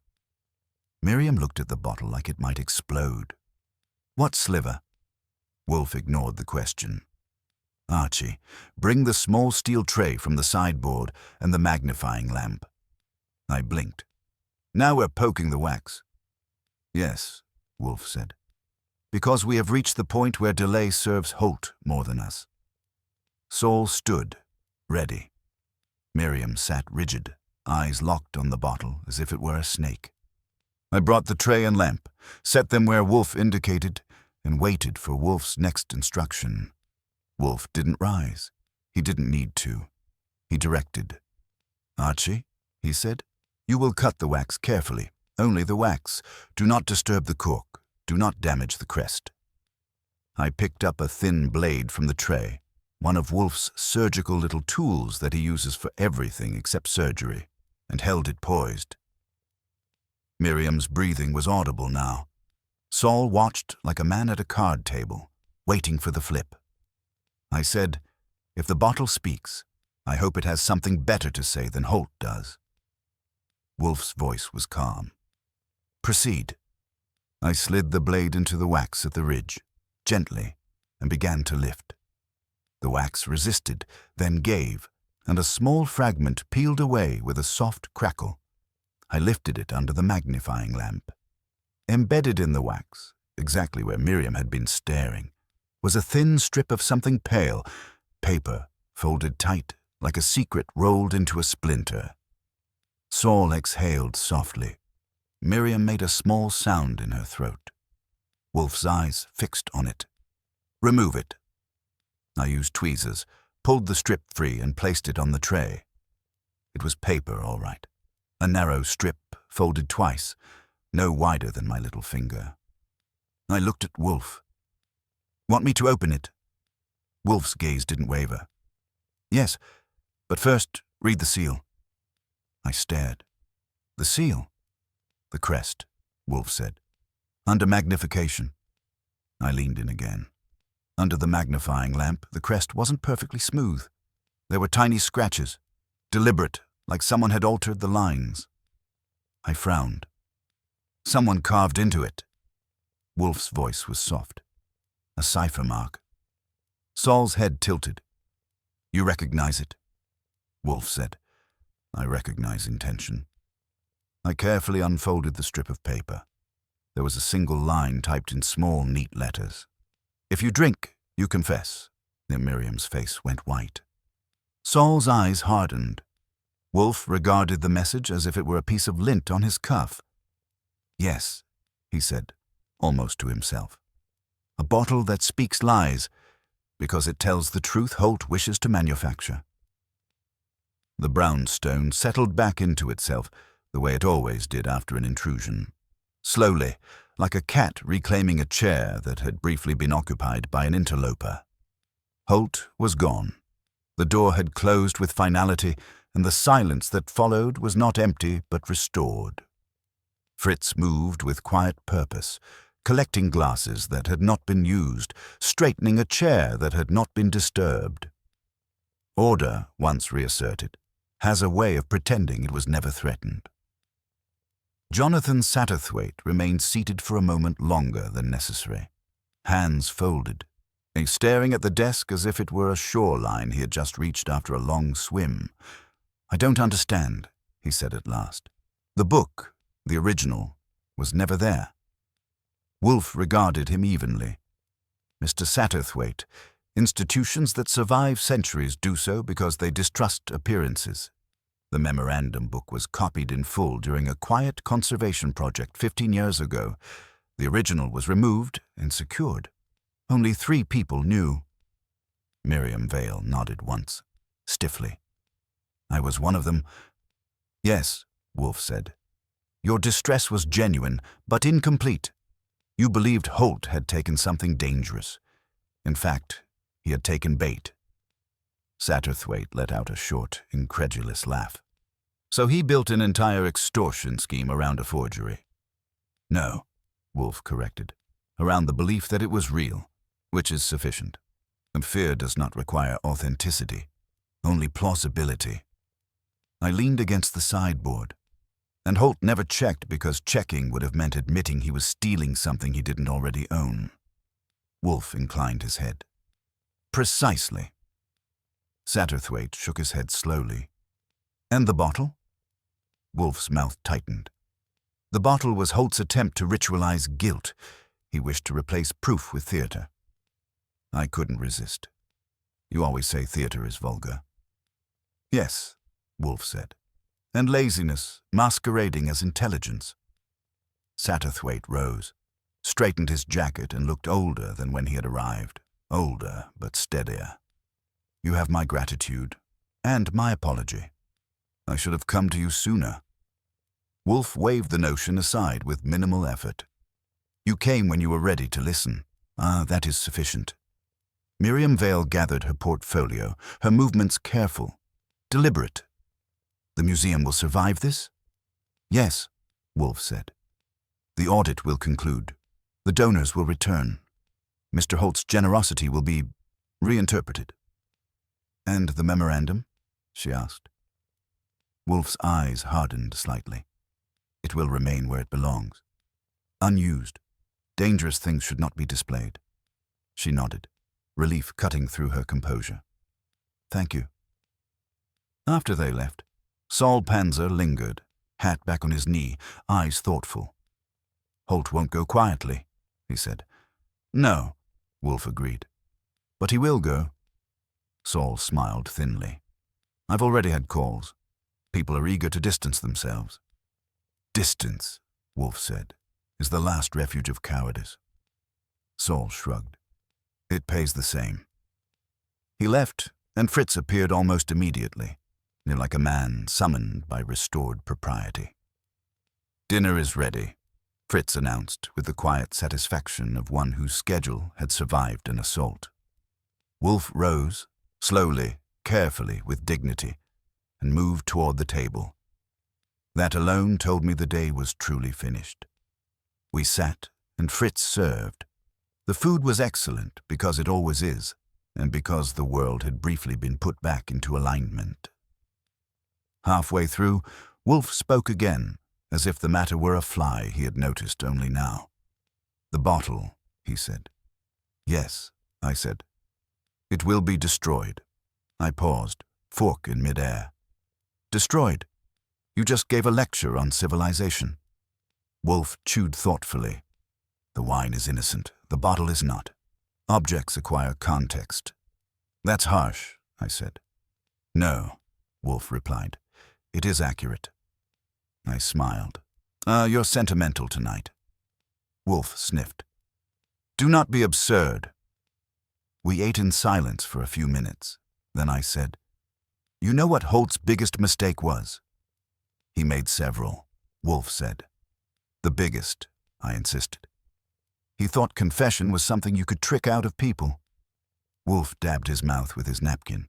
Miriam looked at the bottle like it might explode. "What sliver?" Wolfe ignored the question. "Archie, bring the small steel tray from the sideboard and the magnifying lamp." I blinked. "Now we're poking the wax." "Yes," Wolfe said, "because we have reached the point where delay serves Holt more than us." Saul stood, ready. Miriam sat rigid, eyes locked on the bottle as if it were a snake. I brought the tray and lamp, set them where Wolfe indicated, and waited for Wolfe's next instruction. Wolfe didn't rise. He didn't need to. He directed. "Archie," he said, "you will cut the wax carefully. Only the wax. Do not disturb the cork. Do not damage the crest." I picked up a thin blade from the tray, one of Wolfe's surgical little tools that he uses for everything except surgery, and held it poised. Miriam's breathing was audible now. Saul watched like a man at a card table, waiting for the flip. I said, "If the bottle speaks, I hope it has something better to say than Holt does." Wolfe's voice was calm. "Proceed." I slid the blade into the wax at the ridge, gently, and began to lift. The wax resisted, then gave, and a small fragment peeled away with a soft crackle. I lifted it under the magnifying lamp. Embedded in the wax, exactly where Miriam had been staring, was a thin strip of something pale, paper folded tight like a secret rolled into a splinter. Saul exhaled softly. Miriam made a small sound in her throat. Wolfe's eyes fixed on it. "Remove it." I used tweezers, pulled the strip free and placed it on the tray. It was paper, all right. A narrow strip, folded twice, no wider than my little finger. I looked at Wolfe. "Want me to open it?" Wolfe's gaze didn't waver. "Yes, but first, read the seal." I stared. "The seal?" "The crest," Wolfe said. "Under magnification." I leaned in again. Under the magnifying lamp, the crest wasn't perfectly smooth. There were tiny scratches, deliberate, like someone had altered the lines. I frowned. "Someone carved into it." Wolfe's voice was soft. "A cipher mark." Saul's head tilted. "You recognize it?" Wolfe said. "I recognize intention." I carefully unfolded the strip of paper. There was a single line typed in small, neat letters. "If you drink, you confess." Then Miriam's face went white. Saul's eyes hardened. Wolfe regarded the message as if it were a piece of lint on his cuff. "Yes," he said, almost to himself. "A bottle that speaks lies, because it tells the truth Holt wishes to manufacture." The brownstone settled back into itself, the way it always did after an intrusion. Slowly, like a cat reclaiming a chair that had briefly been occupied by an interloper. Holt was gone. The door had closed with finality, and the silence that followed was not empty but restored. Fritz moved with quiet purpose, collecting glasses that had not been used, straightening a chair that had not been disturbed. Order, once reasserted, has a way of pretending it was never threatened. Jonathan Satterthwaite remained seated for a moment longer than necessary, hands folded, staring at the desk as if it were a shoreline he had just reached after a long swim. "I don't understand," he said at last. "The book, the original, was never there." Wolfe regarded him evenly. "Mr. Satterthwaite, institutions that survive centuries do so because they distrust appearances. The memorandum book was copied in full during a quiet conservation project 15 years ago. The original was removed and secured. Only 3 people knew." Miriam Vale nodded once, stiffly. "I was one of them." "Yes," Wolfe said. "Your distress was genuine, but incomplete. You believed Holt had taken something dangerous. In fact, he had taken bait." Satterthwaite let out a short, incredulous laugh. "So he built an entire extortion scheme around a forgery?" "No," Wolfe corrected. "Around the belief that it was real, which is sufficient. And fear does not require authenticity, only plausibility." I leaned against the sideboard. "And Holt never checked because checking would have meant admitting he was stealing something he didn't already own." Wolfe inclined his head. "Precisely." Satterthwaite shook his head slowly. "And the bottle?" Wolfe's mouth tightened. "The bottle was Holt's attempt to ritualize guilt. He wished to replace proof with theater." I couldn't resist. "You always say theater is vulgar." "Yes," Wolfe said. "And laziness masquerading as intelligence." Satterthwaite rose, straightened his jacket, and looked older than when he had arrived. Older, but steadier. "You have my gratitude, and my apology. I should have come to you sooner." Wolfe waved the notion aside with minimal effort. "You came when you were ready to listen. That is sufficient." Miriam Vale gathered her portfolio, her movements careful, deliberate. "The museum will survive this?" "Yes," Wolfe said. "The audit will conclude. The donors will return. Mr. Holt's generosity will be reinterpreted." "And the memorandum?" she asked. Wolfe's eyes hardened slightly. "It will remain where it belongs. Unused. Dangerous things should not be displayed." She nodded, relief cutting through her composure. "Thank you." After they left, Saul Panzer lingered, hat back on his knee, eyes thoughtful. "Holt won't go quietly," he said. "No," Wolfe agreed. "But he will go." Saul smiled thinly. "I've already had calls. People are eager to distance themselves." "Distance," Wolfe said, "is the last refuge of cowardice." Saul shrugged. "It pays the same." He left, and Fritz appeared almost immediately, like a man summoned by restored propriety. "Dinner is ready," Fritz announced with the quiet satisfaction of one whose schedule had survived an assault. Wolfe rose, slowly, carefully, with dignity, and moved toward the table. That alone told me the day was truly finished. We sat, and Fritz served. The food was excellent, because it always is, and because the world had briefly been put back into alignment. Halfway through, Wolfe spoke again, as if the matter were a fly he had noticed only now. "The bottle," he said. "Yes," I said. "It will be destroyed." I paused, fork in midair. "Destroyed? You just gave a lecture on civilization." Wolfe chewed thoughtfully. "The wine is innocent, the bottle is not. Objects acquire context." "That's harsh," I said. "No," Wolfe replied. "It is accurate." I smiled. You're sentimental tonight." Wolfe sniffed. "Do not be absurd." We ate in silence for a few minutes. Then I said, "You know what Holt's biggest mistake was?" "He made several," Wolfe said. "The biggest," I insisted. "He thought confession was something you could trick out of people." Wolfe dabbed his mouth with his napkin.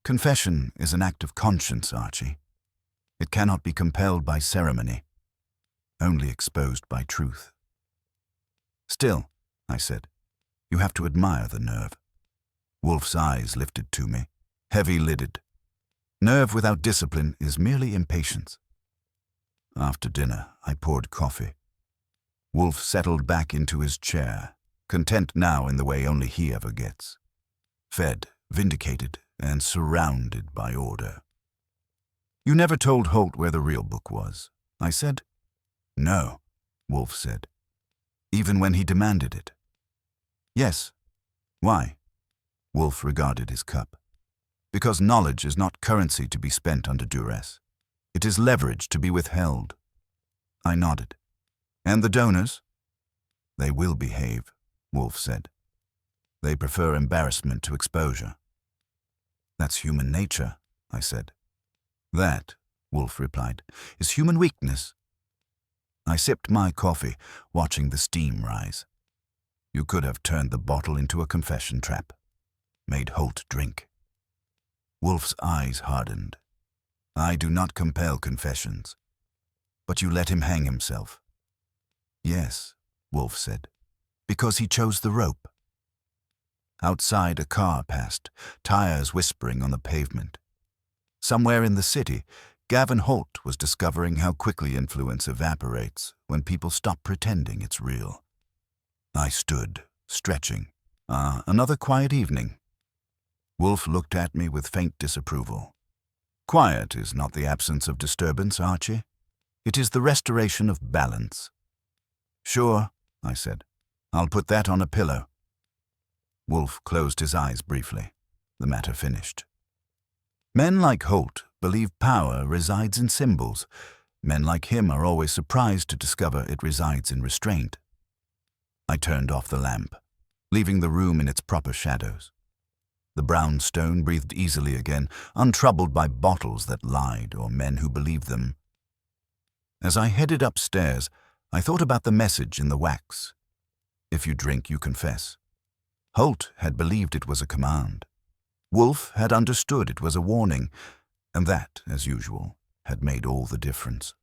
"Confession is an act of conscience, Archie. It cannot be compelled by ceremony, only exposed by truth." "Still," I said, "you have to admire the nerve." Wolfe's eyes lifted to me. heavy-lidded. Nerve without discipline is merely impatience. After dinner, I poured coffee. Wolfe settled back into his chair, content now in the way only he ever gets. Fed, vindicated, and surrounded by order. "You never told Holt where the real book was," I said. "No," Wolfe said, "even when he demanded it." "Yes. Why?" Wolfe regarded his cup. "Because knowledge is not currency to be spent under duress. It is leverage to be withheld." I nodded. "And the donors?" "They will behave," Wolfe said. "They prefer embarrassment to exposure." "That's human nature," I said. "That," Wolfe replied, "is human weakness." I sipped my coffee, watching the steam rise. You could have turned the bottle into a confession trap. Made Holt drink. Wolfe's eyes hardened. "I do not compel confessions. But you let him hang himself." "Yes," Wolfe said, "because he chose the rope." Outside, a car passed, tires whispering on the pavement. Somewhere in the city, Gavin Holt was discovering how quickly influence evaporates when people stop pretending it's real. I stood, stretching. Another quiet evening. Wolfe looked at me with faint disapproval. "Quiet is not the absence of disturbance, Archie. It is the restoration of balance." "Sure," I said. "I'll put that on a pillow." Wolfe closed his eyes briefly. The matter finished. Men like Holt believe power resides in symbols. Men like him are always surprised to discover it resides in restraint. I turned off the lamp, leaving the room in its proper shadows. The brown stone breathed easily again, untroubled by bottles that lied or men who believed them. As I headed upstairs, I thought about the message in the wax. If you drink, you confess. Holt had believed it was a command. Wolfe had understood it was a warning, and that, as usual, had made all the difference.